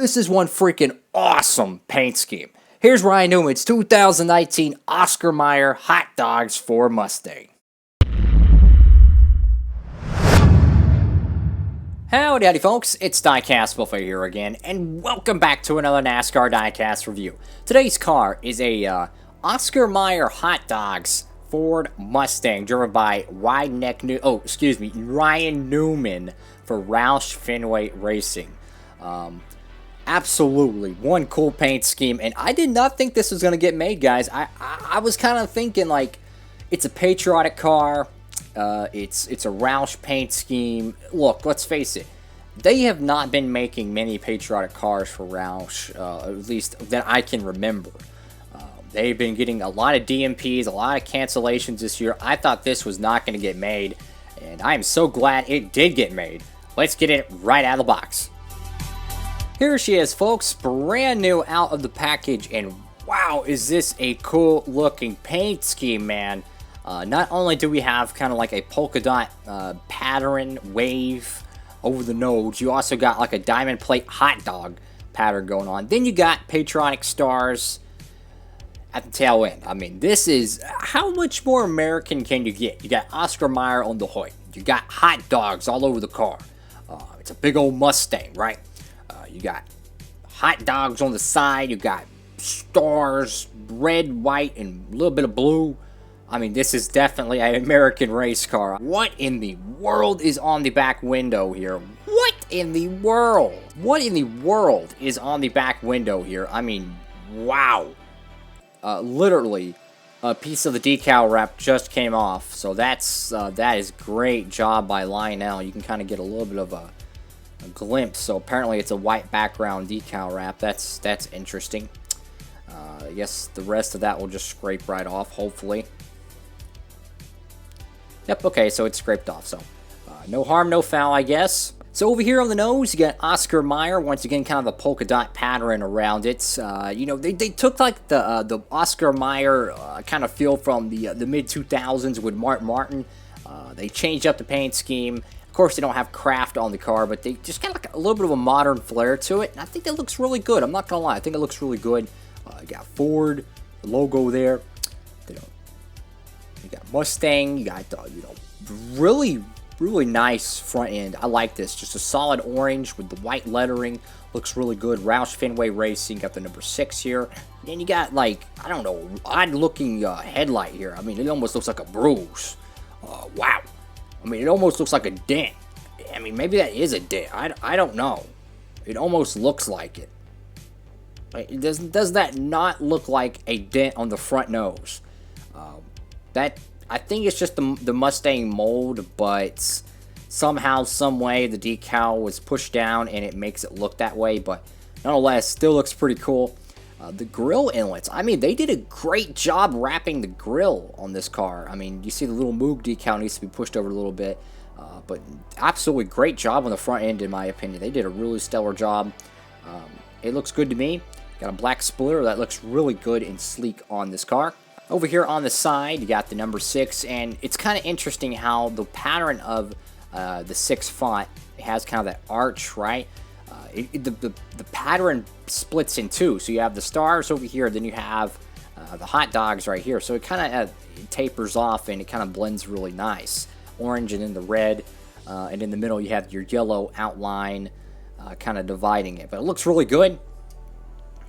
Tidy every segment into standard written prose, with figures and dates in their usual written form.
This is one freaking awesome paint scheme. Here's Ryan Newman's 2019 Oscar Mayer Hot Dogs for Mustang. Howdy folks, it's Diecastbuffet here again, and welcome back to another NASCAR Diecast review. Today's car is a Oscar Mayer Hot Dogs Ford Mustang, driven by Ryan Newman for Roush Fenway Racing. Absolutely one cool paint scheme, and I did not think this was going to get made, guys. I was kind of thinking, like, it's a patriotic car, it's a Roush paint scheme. Look, let's face it, they have not been making many patriotic cars for Roush, at least that I can remember. They've been getting a lot of DMPs, a lot of cancellations this year. I thought this was not going to get made, and I am so glad it did get made. Let's get it right out of the box. Here she is, folks, brand new out of the package, and wow, is this a cool looking paint scheme, man. Not only do we have kind of like a polka dot pattern wave over the nose, you also got like a diamond plate hot dog pattern going on. Then you got patriotic stars at the tail end. I mean, this is, how much more American can you get? You got Oscar Mayer on the hood. You got hot dogs all over the car. It's a big old Mustang, right? You got hot dogs on the side. You got stars, red, white, and a little bit of blue. I mean, this is definitely an American race car. What in the world is on the back window here? What in the world? What in the world is on the back window here? I mean, wow. Literally, a piece of the decal wrap just came off. So that is great job by Lionel. You can kind of get a little bit of a glimpse. So apparently it's a white background decal wrap. That's interesting. I guess the rest of that will just scrape right off, hopefully. Yep, okay, so it's scraped off. So no harm, no foul, I guess. So over here on the nose, you got Oscar Mayer. Once again, kind of a polka dot pattern around it. You know, they took like the Oscar Mayer kind of feel from the mid-2000s with Mark Martin. They changed up the paint scheme. Of course, they don't have craft on the car, but they just got like a little bit of a modern flair to it, and I think that looks really good. I'm not gonna lie, I think it looks really good. You got Ford, the logo there. You got Mustang. You got really nice front end. I like this. Just a solid orange with the white lettering. Looks really good. Roush Fenway Racing. Got the number 6 here. And you got, like, I don't know, odd looking headlight here. I mean, it almost looks like a bruise. Wow. I mean, it almost looks like a dent. I mean, maybe that is a dent. I don't know. It almost looks like it. Does that not look like a dent on the front nose? That, I think it's just the Mustang mold, but somehow, some way, the decal was pushed down and it makes it look that way. But nonetheless, still looks pretty cool. The grill inlets, I mean, they did a great job wrapping the grill on this car. I mean, you see the little Moog decal needs to be pushed over a little bit, but absolutely great job on the front end, in my opinion. They did a really stellar job. It looks good to me. Got a black splitter that looks really good and sleek on this car. Over here on the side, you got the number 6, and it's kind of interesting how the pattern of the 6 font has kind of that arch, right? The pattern splits in two. So you have the stars over here, then you have the hot dogs right here. So it kind of tapers off and it kind of blends really nice. Orange and then the red, and in the middle you have your yellow outline kind of dividing it. But it looks really good.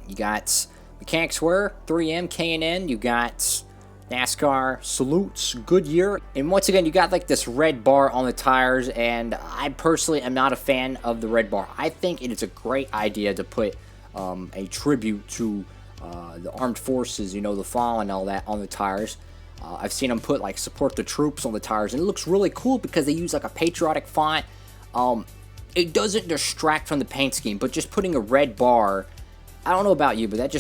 You got Mechanics Wear, 3M, K&N. You got NASCAR Salutes, Goodyear. And once again, you got like this red bar on the tires, and I personally am not a fan of the red bar. I think it is a great idea to put a tribute to the armed forces, you know, the fallen and all that on the tires. I've seen them put like support the troops on the tires, and it looks really cool because they use like a patriotic font. It doesn't distract from the paint scheme, but just putting a red bar, I don't know about you, but that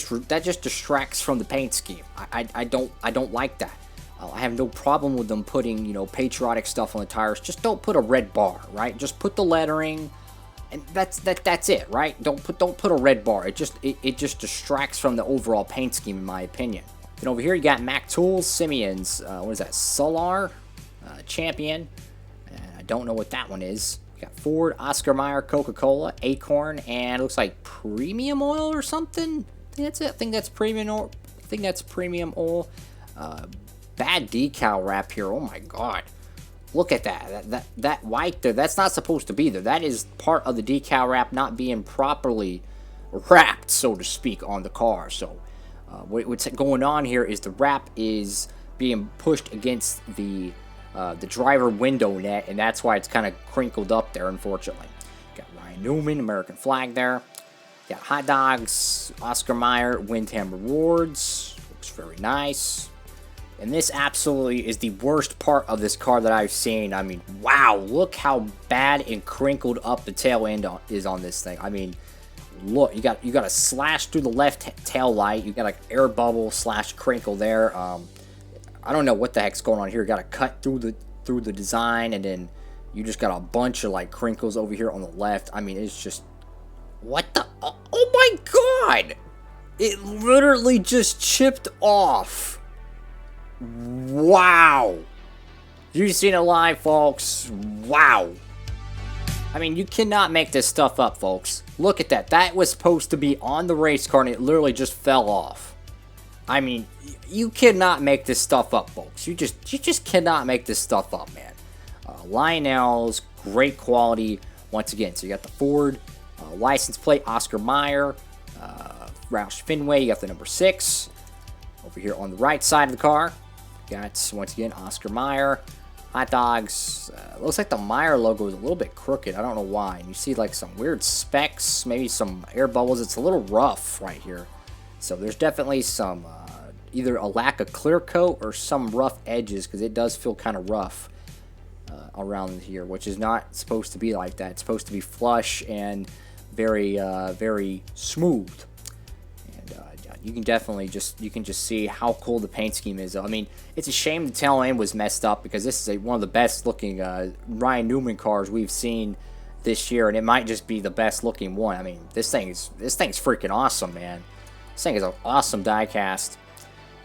just distracts from the paint scheme. I don't like that. I have no problem with them putting, you know, patriotic stuff on the tires. Just don't put a red bar, right? Just put the lettering, and that's it, right? Don't put a red bar. It just distracts from the overall paint scheme, in my opinion. Then over here you got Mac Tools, Simeon's what is that? Solar Champion. I don't know what that one is. You got Ford, Oscar Mayer, Coca-Cola, Acorn, and it looks like premium oil or something. That's it. I think that's premium oil. Bad decal wrap here. Oh my god. Look at that. That white there. That's not supposed to be there. That is part of the decal wrap not being properly wrapped, so to speak, on the car. So what's going on here is the wrap is being pushed against the driver window net, and that's why it's kind of crinkled up there, unfortunately. Got Ryan Newman, American flag there. Got hot dogs, Oscar Mayer, Windham Rewards. Looks very nice. And this absolutely is the worst part of this car that I've seen. I mean, wow, look how bad and crinkled up the tail end is on this thing. I mean, look, you got a slash through the left tail light. You got like air bubble slash crinkle there. I don't know what the heck's going on here. You got a cut through the design, and then you just got a bunch of like crinkles over here on the left. I mean, it's just, what the, oh my god! It literally just chipped off. Wow. You've seen it live, folks. Wow. I mean, you cannot make this stuff up, folks. Look at that. That was supposed to be on the race car, and it literally just fell off. I mean, you cannot make this stuff up, folks. You just cannot make this stuff up, man. Lionel's, great quality. Once again, so you got the Ford license plate, Oscar Mayer, Roush Fenway. You got the number 6 over here on the right side of the car. Got, once again, Oscar Mayer, hot dogs. Looks like the Mayer logo is a little bit crooked. I don't know why. And you see like some weird specks, maybe some air bubbles. It's a little rough right here. So there's definitely some, either a lack of clear coat or some rough edges, because it does feel kind of rough around here, which is not supposed to be like that. It's supposed to be flush and very, very smooth. You can definitely just see how cool the paint scheme is. I mean, it's a shame the tail end was messed up, because this is one of the best looking Ryan Newman cars we've seen this year, and it might just be the best looking one. I mean, this thing's freaking awesome, man. This thing is an awesome diecast.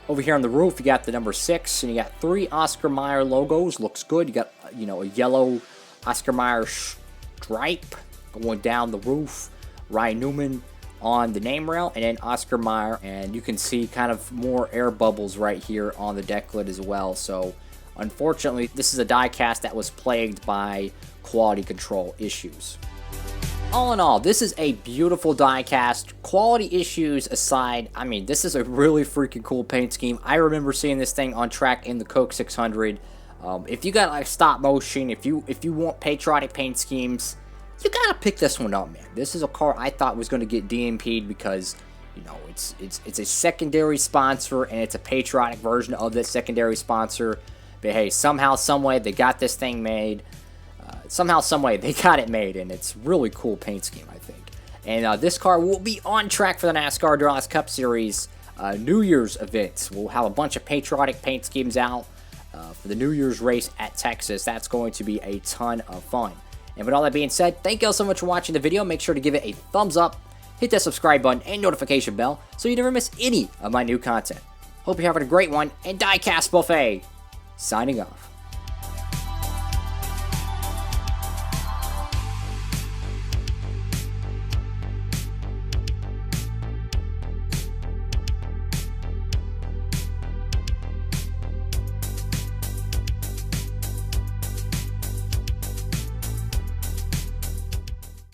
Over here on the roof, you got the number 6, and you got 3 Oscar Mayer logos. Looks good. You got, you know, a yellow Oscar Mayer stripe going down the roof. Ryan Newman on the name rail, and then Oscar Mayer, and you can see kind of more air bubbles right here on the deck lid as well. So unfortunately, this is a diecast that was plagued by quality control issues. All in all, this is a beautiful diecast. Quality issues aside, I mean, this is a really freaking cool paint scheme. I remember seeing this thing on track in the Coke 600. If you got like stop motion, if you want patriotic paint schemes, you gotta pick this one up, man. This is a car I thought was going to get DMP'd because, you know, it's a secondary sponsor, and it's a patriotic version of that secondary sponsor. But hey, somehow, someway, they got this thing made. Somehow, someway, they got it made, and it's really cool paint scheme, I think. And this car will be on track for the NASCAR Diecast Cup Series New Year's events. We'll have a bunch of patriotic paint schemes out for the New Year's race at Texas. That's going to be a ton of fun. And with all that being said, thank you all so much for watching the video. Make sure to give it a thumbs up, hit that subscribe button and notification bell so you never miss any of my new content. Hope you're having a great one, and Diecastbuffet signing off.